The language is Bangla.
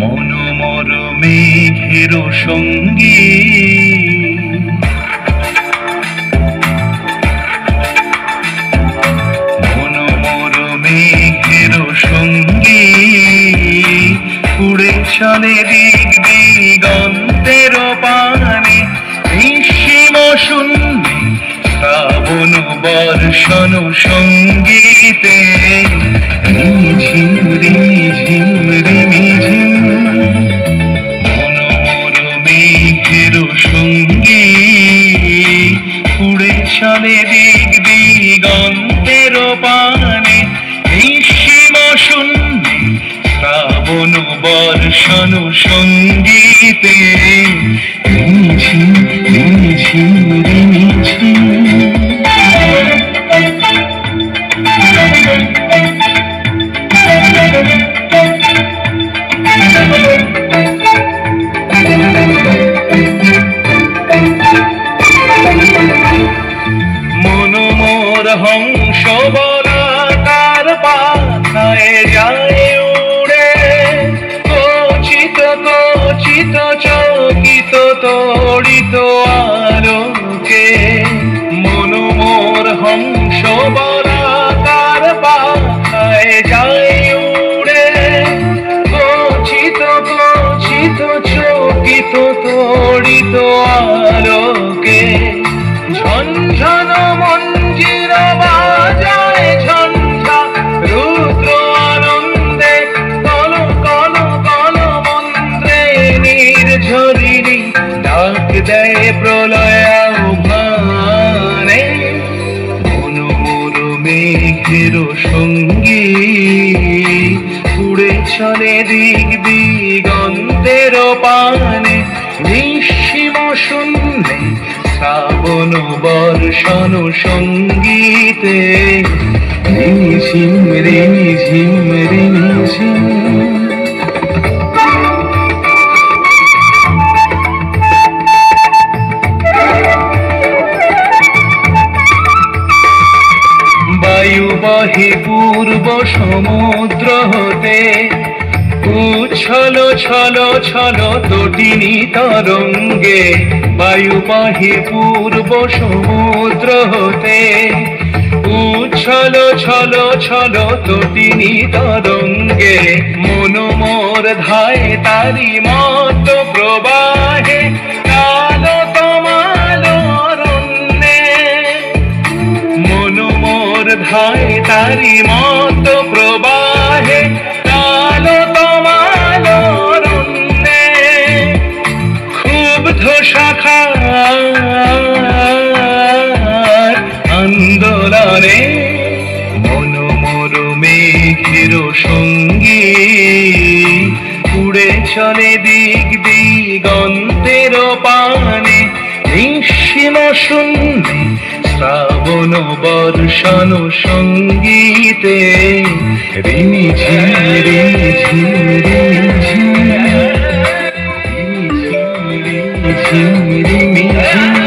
মনোমর মেঘের সঙ্গী মনোমর মেঘের সঙ্গী উড়ে চলে দিক দিগন্তের পানে নিঃসীম শূন্যে শ্রাবণ বর্ষণ সঙ্গীতে ঝিম ঝিম ঝিম মনোমর মেঘের সঙ্গী উড়ে চলে দিক দিগন্তের পানে নিঃসীম শূন্যে শ্রাবণ বর্ষণ সঙ্গীতে ঝিম ঝিম ঝিম মনোমর হংস বলাকার পাথায় যায় উড়ে কচিত কচিত চকিত তড়িত আলোকে মনোমর হংস বলাকার পাথায় যায় উড়ে কচিত কচিত চকিত তড়িত আলোকে ঝনঝন মঞ্জির বাজায় ঝঞ্ঝা রুদ্র আনন্দে কল কল কল মন্ত্রে নির্ঝরিণী ডাক দেয় প্রলয় আহ্বানে মনোমর মেঘের সঙ্গী উড়ে চলে দিক দিগন্তের পানে নিঃসীম শূন্যে শ্রাবণ বর্ষণ সঙ্গীতে ঝিম ঝিম ঝিম বায়ু বহে পূর্ব সমুদ্র হতে উচ্ছল ছল ছল তটিনী তরঙ্গে বায়ু বহে পূর্ব সমুদ্র হতে উচ্ছল ছল ছল তটিনী তরঙ্গে মনোমর ধায় তারি মত প্রবাহে কাল তমাল অরণ্যে মনোমর ধায় তারি মত প্রবাহে কাল তমাল অরণ্যে ক্ষুব্ধ শাখার আন্দোলনে মনোমর মেঘের সঙ্গী উড়ে চলে দিক দিগন্তের পানে নিঃসীম শূন্যে শ্রাবণ বর্ষণ সঙ্গীতে রিমি ঝিম রিমি ঝিম রিমি ঝিম রিমি ঝিম রিমি ঝিম